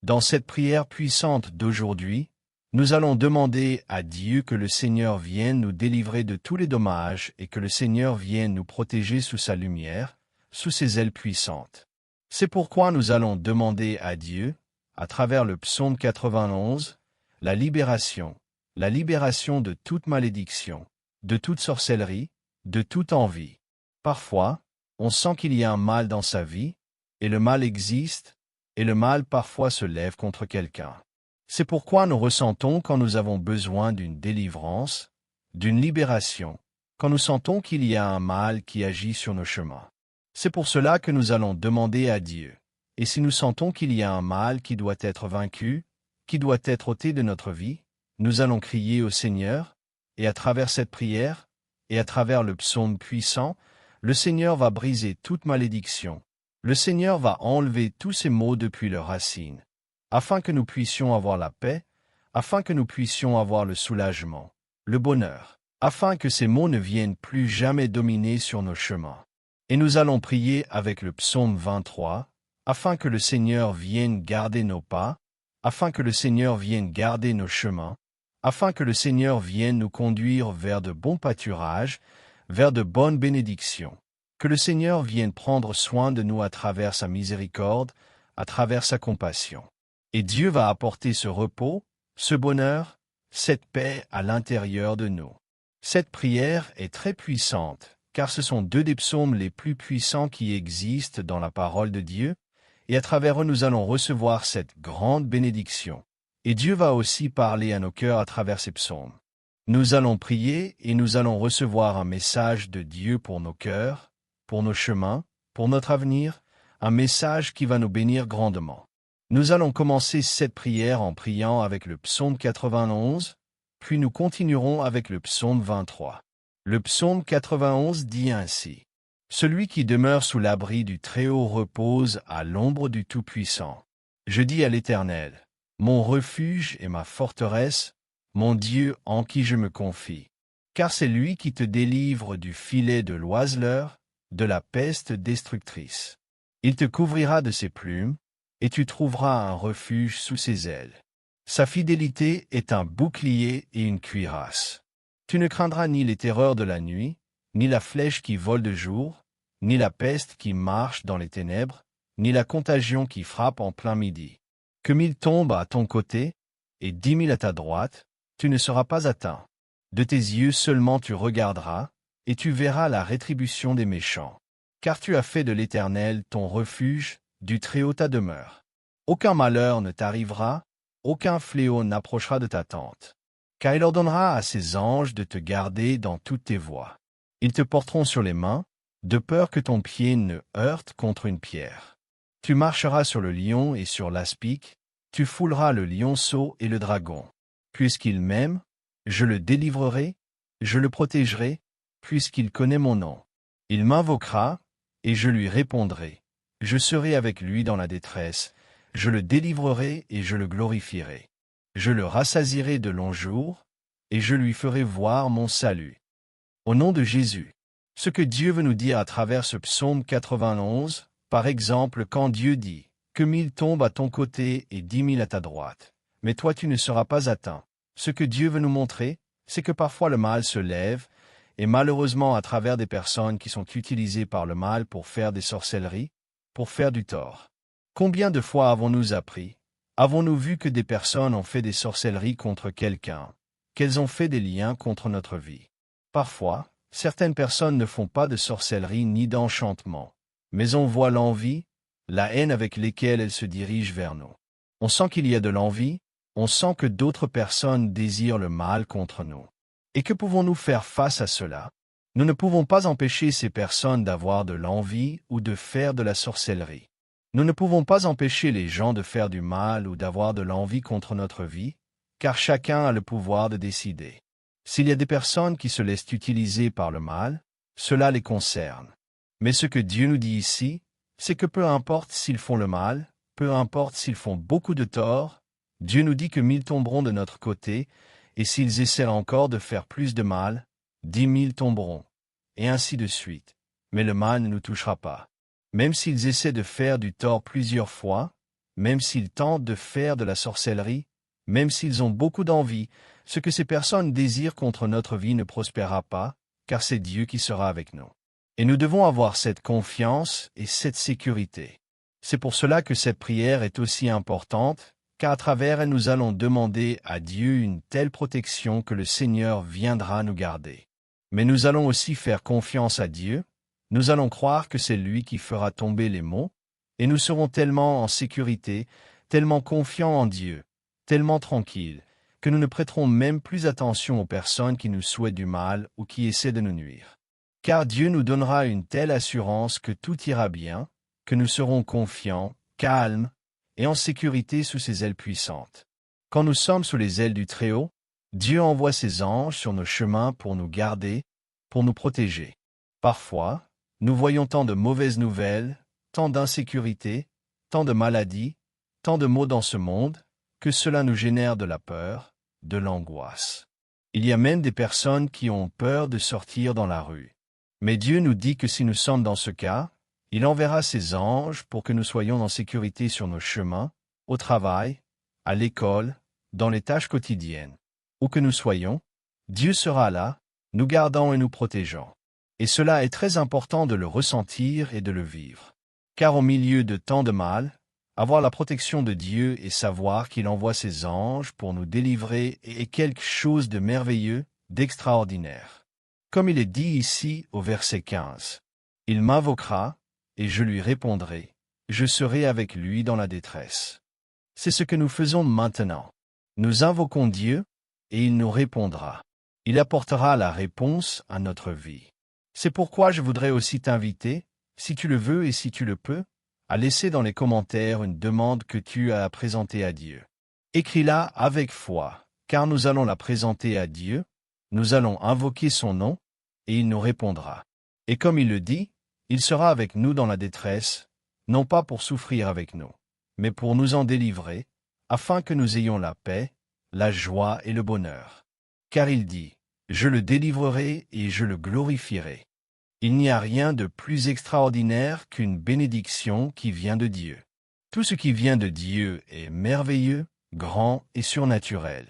Dans cette prière puissante d'aujourd'hui, nous allons demander à Dieu que le Seigneur vienne nous délivrer de tous les dommages et que le Seigneur vienne nous protéger sous sa lumière, sous ses ailes puissantes. C'est pourquoi nous allons demander à Dieu, à travers le psaume 91, la libération de toute malédiction, de toute sorcellerie, de toute envie. Parfois, on sent qu'il y a un mal dans sa vie, et le mal existe, et le mal parfois se lève contre quelqu'un. C'est pourquoi nous ressentons quand nous avons besoin d'une délivrance, d'une libération, quand nous sentons qu'il y a un mal qui agit sur nos chemins. C'est pour cela que nous allons demander à Dieu. Et si nous sentons qu'il y a un mal qui doit être vaincu, qui doit être ôté de notre vie, nous allons crier au Seigneur, et à travers cette prière, et à travers le psaume puissant, le Seigneur va briser toute malédiction. Le Seigneur va enlever tous ces maux depuis leurs racines, afin que nous puissions avoir la paix, afin que nous puissions avoir le soulagement, le bonheur, afin que ces maux ne viennent plus jamais dominer sur nos chemins. Et nous allons prier avec le psaume 23, afin que le Seigneur vienne garder nos pas, afin que le Seigneur vienne garder nos chemins, afin que le Seigneur vienne nous conduire vers de bons pâturages, vers de bonnes bénédictions. Que le Seigneur vienne prendre soin de nous à travers sa miséricorde, à travers sa compassion. Et Dieu va apporter ce repos, ce bonheur, cette paix à l'intérieur de nous. Cette prière est très puissante, car ce sont deux des psaumes les plus puissants qui existent dans la parole de Dieu, et à travers eux nous allons recevoir cette grande bénédiction. Et Dieu va aussi parler à nos cœurs à travers ces psaumes. Nous allons prier et nous allons recevoir un message de Dieu pour nos cœurs, pour nos chemins, pour notre avenir, un message qui va nous bénir grandement. Nous allons commencer cette prière en priant avec le psaume 91, puis nous continuerons avec le psaume 23. Le psaume 91 dit ainsi: « Celui qui demeure sous l'abri du Très-Haut repose à l'ombre du Tout-Puissant. Je dis à l'Éternel, mon refuge et ma forteresse, mon Dieu en qui je me confie. Car c'est lui qui te délivre du filet de l'oiseleur, de la peste destructrice. Il te couvrira de ses plumes, et tu trouveras un refuge sous ses ailes. Sa fidélité est un bouclier et une cuirasse. Tu ne craindras ni les terreurs de la nuit, ni la flèche qui vole de jour, ni la peste qui marche dans les ténèbres, ni la contagion qui frappe en plein midi. Que 1000 tombent à ton côté, et 10 000 à ta droite, tu ne seras pas atteint. De tes yeux seulement tu regarderas, et tu verras la rétribution des méchants. Car tu as fait de l'Éternel ton refuge, du Très-Haut ta demeure. Aucun malheur ne t'arrivera, aucun fléau n'approchera de ta tente. Car il ordonnera à ses anges de te garder dans toutes tes voies. Ils te porteront sur les mains, de peur que ton pied ne heurte contre une pierre. Tu marcheras sur le lion et sur l'aspic, tu fouleras le lionceau et le dragon. Puisqu'il m'aime, je le délivrerai, je le protégerai, puisqu'il connaît mon nom. Il m'invoquera, et je lui répondrai. Je serai avec lui dans la détresse, je le délivrerai et je le glorifierai. Je le rassasierai de longs jours, et je lui ferai voir mon salut. Au nom de Jésus. Ce que Dieu veut nous dire à travers ce psaume 91, par exemple quand Dieu dit « Que 1000 tombent à ton côté et 10 000 à ta droite, mais toi tu ne seras pas atteint ». Ce que Dieu veut nous montrer, c'est que parfois le mal se lève, et malheureusement à travers des personnes qui sont utilisées par le mal pour faire des sorcelleries, pour faire du tort. Combien de fois avons-nous appris, avons-nous vu que des personnes ont fait des sorcelleries contre quelqu'un, qu'elles ont fait des liens contre notre vie? Parfois, certaines personnes ne font pas de sorcellerie ni d'enchantement, mais on voit l'envie, la haine avec lesquelles elles se dirigent vers nous. On sent qu'il y a de l'envie, on sent que d'autres personnes désirent le mal contre nous. Et que pouvons-nous faire face à cela? Nous ne pouvons pas empêcher ces personnes d'avoir de l'envie ou de faire de la sorcellerie. Nous ne pouvons pas empêcher les gens de faire du mal ou d'avoir de l'envie contre notre vie, car chacun a le pouvoir de décider. S'il y a des personnes qui se laissent utiliser par le mal, cela les concerne. Mais ce que Dieu nous dit ici, c'est que peu importe s'ils font le mal, peu importe s'ils font beaucoup de tort, Dieu nous dit que 1000 tomberont de notre côté, et s'ils essaient encore de faire plus de mal, 10 000 tomberont, et ainsi de suite. Mais le mal ne nous touchera pas. Même s'ils essaient de faire du tort plusieurs fois, même s'ils tentent de faire de la sorcellerie, même s'ils ont beaucoup d'envie, ce que ces personnes désirent contre notre vie ne prospérera pas, car c'est Dieu qui sera avec nous. Et nous devons avoir cette confiance et cette sécurité. C'est pour cela que cette prière est aussi importante, car à travers elle nous allons demander à Dieu une telle protection que le Seigneur viendra nous garder. Mais nous allons aussi faire confiance à Dieu, nous allons croire que c'est lui qui fera tomber les maux, et nous serons tellement en sécurité, tellement confiants en Dieu, tellement tranquilles, que nous ne prêterons même plus attention aux personnes qui nous souhaitent du mal ou qui essaient de nous nuire. Car Dieu nous donnera une telle assurance que tout ira bien, que nous serons confiants, calmes et en sécurité sous ses ailes puissantes. Quand nous sommes sous les ailes du Très-Haut, Dieu envoie ses anges sur nos chemins pour nous garder, pour nous protéger. Parfois, nous voyons tant de mauvaises nouvelles, tant d'insécurité, tant de maladies, tant de maux dans ce monde, que cela nous génère de la peur, de l'angoisse. Il y a même des personnes qui ont peur de sortir dans la rue. Mais Dieu nous dit que si nous sommes dans ce cas, il enverra ses anges pour que nous soyons en sécurité sur nos chemins, au travail, à l'école, dans les tâches quotidiennes. Où que nous soyons, Dieu sera là, nous gardant et nous protégeant. Et cela est très important de le ressentir et de le vivre. Car au milieu de tant de mal, avoir la protection de Dieu et savoir qu'il envoie ses anges pour nous délivrer est quelque chose de merveilleux, d'extraordinaire. Comme il est dit ici au verset 15, « Il m'invoquera, et je lui répondrai, je serai avec lui dans la détresse. » C'est ce que nous faisons maintenant. Nous invoquons Dieu, et il nous répondra. Il apportera la réponse à notre vie. C'est pourquoi je voudrais aussi t'inviter, si tu le veux et si tu le peux, à laisser dans les commentaires une demande que tu as à présenter à Dieu. Écris-la avec foi, car nous allons la présenter à Dieu, nous allons invoquer son nom, et il nous répondra. Et comme il le dit, il sera avec nous dans la détresse, non pas pour souffrir avec nous, mais pour nous en délivrer, afin que nous ayons la paix, la joie et le bonheur. Car il dit, « Je le délivrerai et je le glorifierai. » Il n'y a rien de plus extraordinaire qu'une bénédiction qui vient de Dieu. Tout ce qui vient de Dieu est merveilleux, grand et surnaturel.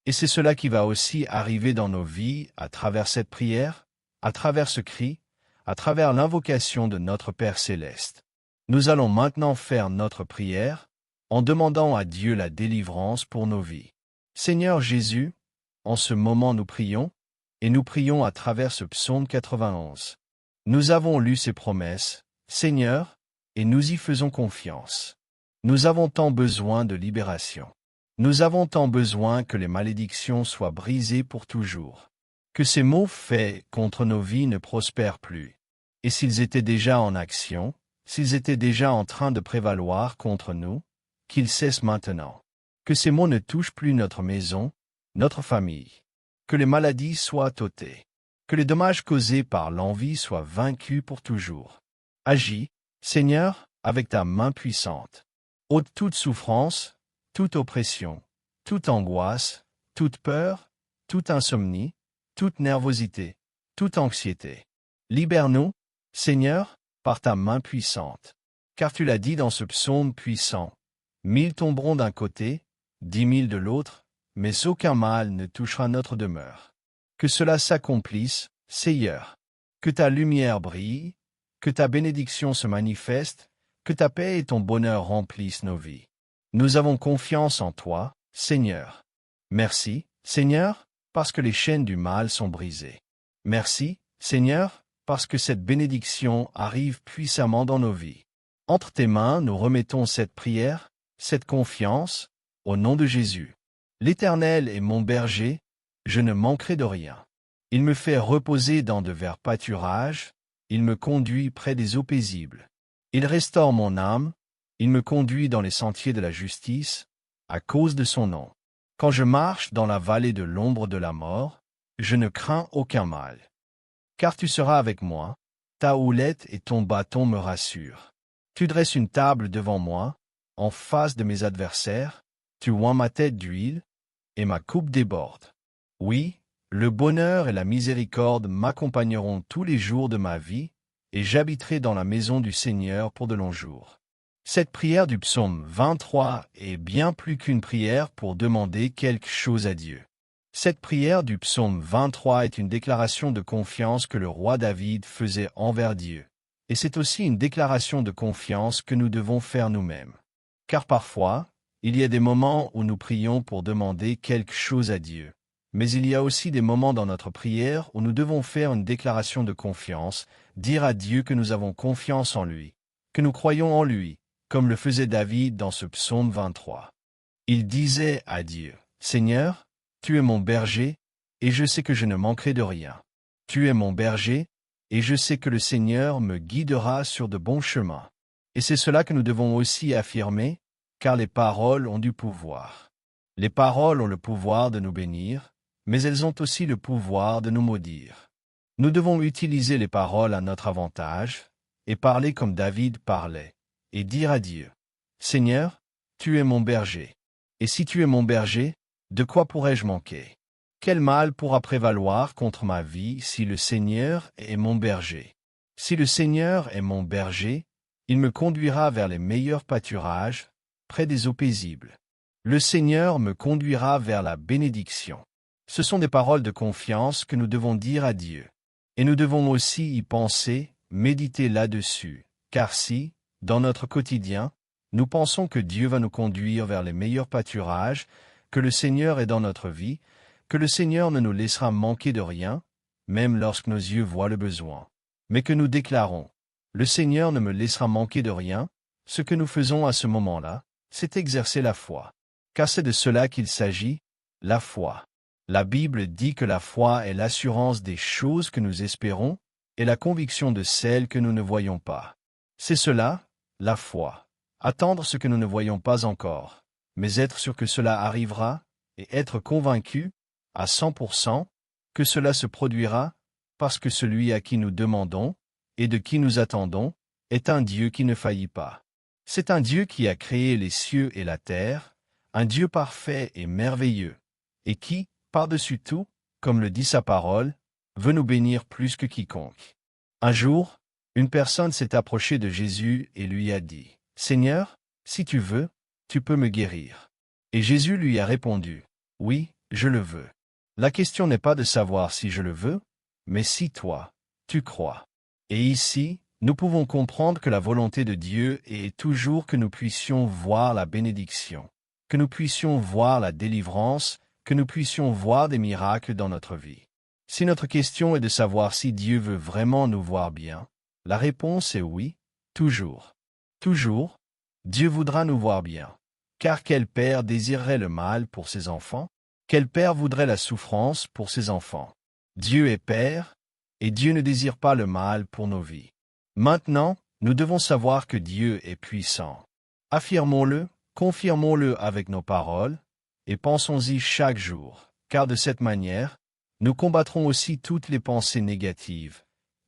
Et c'est cela qui va aussi arriver dans nos vies à travers cette prière, à travers ce cri, à travers l'invocation de notre Père céleste. Nous allons maintenant faire notre prière en demandant à Dieu la délivrance pour nos vies. Seigneur Jésus, en ce moment nous prions, et nous prions à travers ce psaume 91. Nous avons lu ces promesses, Seigneur, et nous y faisons confiance. Nous avons tant besoin de libération. Nous avons tant besoin que les malédictions soient brisées pour toujours. Que ces maux faits contre nos vies ne prospèrent plus. Et s'ils étaient déjà en action, s'ils étaient déjà en train de prévaloir contre nous, qu'ils cessent maintenant. Que ces maux ne touchent plus notre maison, notre famille. Que les maladies soient ôtées. Que les dommages causés par l'envie soient vaincus pour toujours. Agis, Seigneur, avec ta main puissante. Ôte toute souffrance, toute oppression, toute angoisse, toute peur, toute insomnie, toute nervosité, toute anxiété. Libère-nous, Seigneur, par ta main puissante. Car tu l'as dit dans ce psaume puissant. 1000 tomberont d'un côté, 10 000 de l'autre, mais aucun mal ne touchera notre demeure. Que cela s'accomplisse, Seigneur. Que ta lumière brille, que ta bénédiction se manifeste, que ta paix et ton bonheur remplissent nos vies. Nous avons confiance en toi, Seigneur. Merci, Seigneur, parce que les chaînes du mal sont brisées. Merci, Seigneur, parce que cette bénédiction arrive puissamment dans nos vies. Entre tes mains, nous remettons cette prière, cette confiance, au nom de Jésus. L'Éternel est mon berger, je ne manquerai de rien. Il me fait reposer dans de verts pâturages, il me conduit près des eaux paisibles. Il restaure mon âme, il me conduit dans les sentiers de la justice, à cause de son nom. Quand je marche dans la vallée de l'ombre de la mort, je ne crains aucun mal. Car tu seras avec moi, ta houlette et ton bâton me rassurent. Tu dresses une table devant moi, en face de mes adversaires, tu oins ma tête d'huile, et ma coupe déborde. Oui, le bonheur et la miséricorde m'accompagneront tous les jours de ma vie, et j'habiterai dans la maison du Seigneur pour de longs jours. Cette prière du psaume 23 est bien plus qu'une prière pour demander quelque chose à Dieu. Cette prière du psaume 23 est une déclaration de confiance que le roi David faisait envers Dieu. Et c'est aussi une déclaration de confiance que nous devons faire nous-mêmes. Car parfois, il y a des moments où nous prions pour demander quelque chose à Dieu. Mais il y a aussi des moments dans notre prière où nous devons faire une déclaration de confiance, dire à Dieu que nous avons confiance en lui, que nous croyons en lui, comme le faisait David dans ce psaume 23. Il disait à Dieu, « Seigneur, tu es mon berger, et je sais que je ne manquerai de rien. Tu es mon berger, et je sais que le Seigneur me guidera sur de bons chemins. » Et c'est cela que nous devons aussi affirmer, car les paroles ont du pouvoir. Les paroles ont le pouvoir de nous bénir, mais elles ont aussi le pouvoir de nous maudire. Nous devons utiliser les paroles à notre avantage, et parler comme David parlait, et dire à Dieu, « Seigneur, tu es mon berger. Et si tu es mon berger, de quoi pourrais-je manquer? Quel mal pourra prévaloir contre ma vie si le Seigneur est mon berger? Si le Seigneur est mon berger, il me conduira vers les meilleurs pâturages, près des eaux paisibles. Le Seigneur me conduira vers la bénédiction. » Ce sont des paroles de confiance que nous devons dire à Dieu. Et nous devons aussi y penser, méditer là-dessus, car si, dans notre quotidien, nous pensons que Dieu va nous conduire vers les meilleurs pâturages, que le Seigneur est dans notre vie, que le Seigneur ne nous laissera manquer de rien, même lorsque nos yeux voient le besoin, mais que nous déclarons, « Le Seigneur ne me laissera manquer de rien », ce que nous faisons à ce moment-là, c'est exercer la foi. Car c'est de cela qu'il s'agit, la foi. La Bible dit que la foi est l'assurance des choses que nous espérons et la conviction de celles que nous ne voyons pas. C'est cela, la foi. Attendre ce que nous ne voyons pas encore, mais être sûr que cela arrivera et être convaincu, à 100%, que cela se produira parce que celui à qui nous demandons et de qui nous attendons est un Dieu qui ne faillit pas. C'est un Dieu qui a créé les cieux et la terre, un Dieu parfait et merveilleux, et qui, par-dessus tout, comme le dit sa parole, veut nous bénir plus que quiconque. Un jour, une personne s'est approchée de Jésus et lui a dit, « Seigneur, si tu veux, tu peux me guérir. » Et Jésus lui a répondu, « Oui, je le veux. » La question n'est pas de savoir si je le veux, mais si toi, tu crois. Et ici, nous pouvons comprendre que la volonté de Dieu est toujours que nous puissions voir la bénédiction, que nous puissions voir la délivrance, que nous puissions voir des miracles dans notre vie. Si notre question est de savoir si Dieu veut vraiment nous voir bien, la réponse est oui, toujours. Toujours, Dieu voudra nous voir bien. Car quel père désirerait le mal pour ses enfants? Quel père voudrait la souffrance pour ses enfants? Dieu est Père, et Dieu ne désire pas le mal pour nos vies. Maintenant, nous devons savoir que Dieu est puissant. Affirmons-le, confirmons-le avec nos paroles, et pensons-y chaque jour, car de cette manière, nous combattrons aussi toutes les pensées négatives,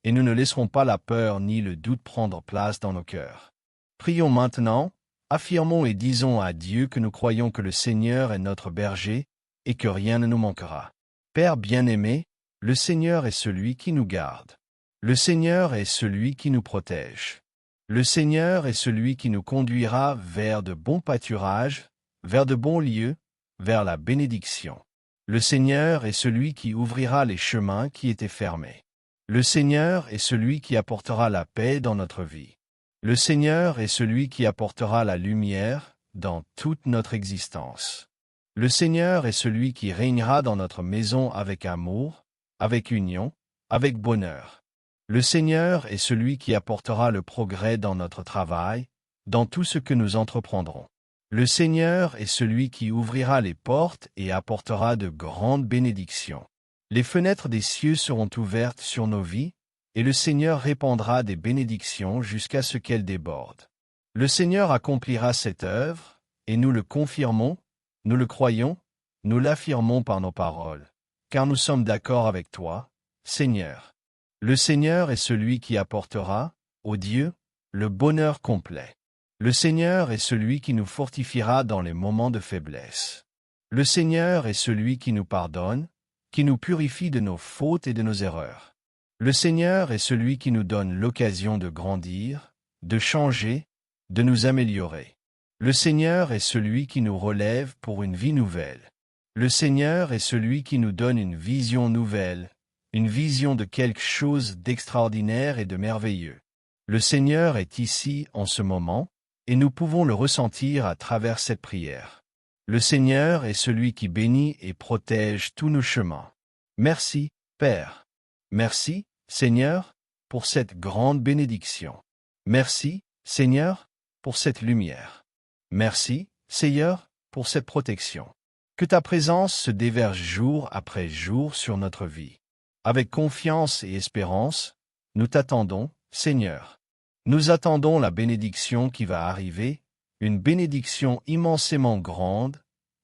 et nous ne laisserons pas la peur ni le doute prendre place dans nos cœurs. Prions maintenant, affirmons et disons à Dieu que nous croyons que le Seigneur est notre berger, et que rien ne nous manquera. Père bien-aimé, le Seigneur est celui qui nous garde. Le Seigneur est celui qui nous protège. Le Seigneur est celui qui nous conduira vers de bons pâturages, vers de bons lieux, vers la bénédiction. Le Seigneur est celui qui ouvrira les chemins qui étaient fermés. Le Seigneur est celui qui apportera la paix dans notre vie. Le Seigneur est celui qui apportera la lumière dans toute notre existence. Le Seigneur est celui qui régnera dans notre maison avec amour, avec union, avec bonheur. Le Seigneur est celui qui apportera le progrès dans notre travail, dans tout ce que nous entreprendrons. Le Seigneur est celui qui ouvrira les portes et apportera de grandes bénédictions. Les fenêtres des cieux seront ouvertes sur nos vies, et le Seigneur répandra des bénédictions jusqu'à ce qu'elles débordent. Le Seigneur accomplira cette œuvre, et nous le confirmons, nous le croyons, nous l'affirmons par nos paroles, car nous sommes d'accord avec toi, Seigneur. Le Seigneur est celui qui apportera, ô Dieu, le bonheur complet. Le Seigneur est celui qui nous fortifiera dans les moments de faiblesse. Le Seigneur est celui qui nous pardonne, qui nous purifie de nos fautes et de nos erreurs. Le Seigneur est celui qui nous donne l'occasion de grandir, de changer, de nous améliorer. Le Seigneur est celui qui nous relève pour une vie nouvelle. Le Seigneur est celui qui nous donne une vision nouvelle, une vision de quelque chose d'extraordinaire et de merveilleux. Le Seigneur est ici en ce moment, et nous pouvons le ressentir à travers cette prière. Le Seigneur est celui qui bénit et protège tous nos chemins. Merci, Père. Merci, Seigneur, pour cette grande bénédiction. Merci, Seigneur, pour cette lumière. Merci, Seigneur, pour cette protection. Que ta présence se déverse jour après jour sur notre vie. Avec confiance et espérance, nous t'attendons, Seigneur. Nous attendons la bénédiction qui va arriver, une bénédiction immensément grande,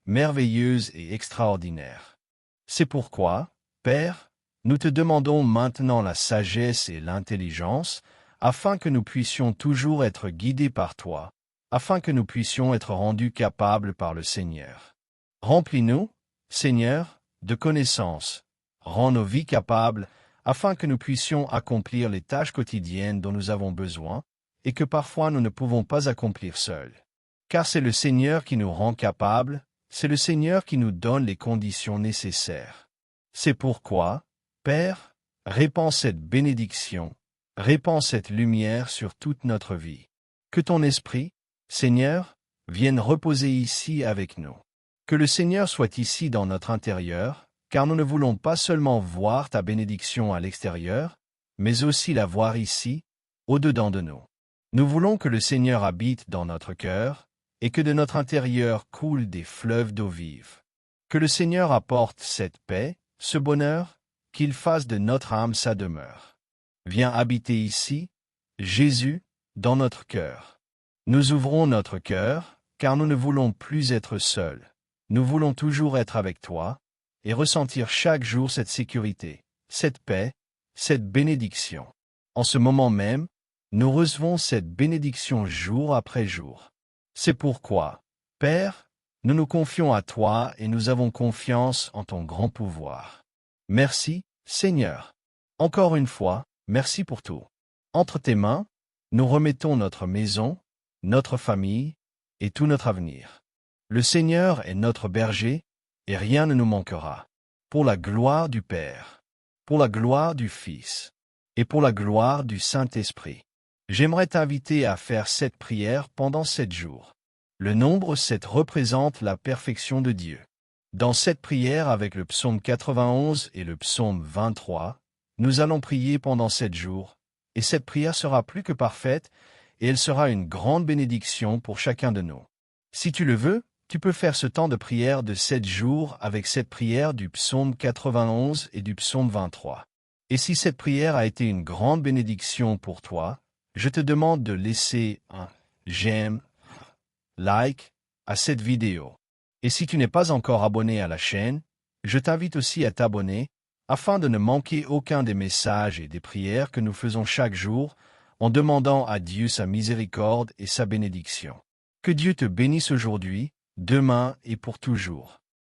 merveilleuse et extraordinaire. C'est pourquoi, Père, nous te demandons maintenant la sagesse et l'intelligence, afin que nous puissions toujours être guidés par toi, afin que nous puissions être rendus capables par le Seigneur. Remplis-nous, Seigneur, de connaissances, rends nos vies capables, afin que nous puissions accomplir les tâches quotidiennes dont nous avons besoin, et que parfois nous ne pouvons pas accomplir seuls. Car c'est le Seigneur qui nous rend capables, c'est le Seigneur qui nous donne les conditions nécessaires. C'est pourquoi, Père, répands cette bénédiction, répands cette lumière sur toute notre vie. Que ton Esprit, Seigneur, vienne reposer ici avec nous. Que le Seigneur soit ici dans notre intérieur, car nous ne voulons pas seulement voir ta bénédiction à l'extérieur, mais aussi la voir ici, au-dedans de nous. Nous voulons que le Seigneur habite dans notre cœur, et que de notre intérieur coulent des fleuves d'eau vive. Que le Seigneur apporte cette paix, ce bonheur, qu'il fasse de notre âme sa demeure. Viens habiter ici, Jésus, dans notre cœur. Nous ouvrons notre cœur, car nous ne voulons plus être seuls. Nous voulons toujours être avec toi, et ressentir chaque jour cette sécurité, cette paix, cette bénédiction. En ce moment même, nous recevons cette bénédiction jour après jour. C'est pourquoi, Père, nous nous confions à toi et nous avons confiance en ton grand pouvoir. Merci, Seigneur. Encore une fois, merci pour tout. Entre tes mains, nous remettons notre maison, notre famille et tout notre avenir. Le Seigneur est notre berger, et rien ne nous manquera. Pour la gloire du Père, pour la gloire du Fils, et pour la gloire du Saint-Esprit. J'aimerais t'inviter à faire cette prière pendant 7 jours. Le nombre 7 représente la perfection de Dieu. Dans cette prière avec le psaume 91 et le psaume 23, nous allons prier pendant 7 jours, et cette prière sera plus que parfaite, et elle sera une grande bénédiction pour chacun de nous. Si tu le veux, tu peux faire ce temps de prière de 7 jours avec cette prière du psaume 91 et du psaume 23. Et si cette prière a été une grande bénédiction pour toi, je te demande de laisser un j'aime, like à cette vidéo. Et si tu n'es pas encore abonné à la chaîne, je t'invite aussi à t'abonner afin de ne manquer aucun des messages et des prières que nous faisons chaque jour en demandant à Dieu sa miséricorde et sa bénédiction. Que Dieu te bénisse aujourd'hui, demain et pour toujours.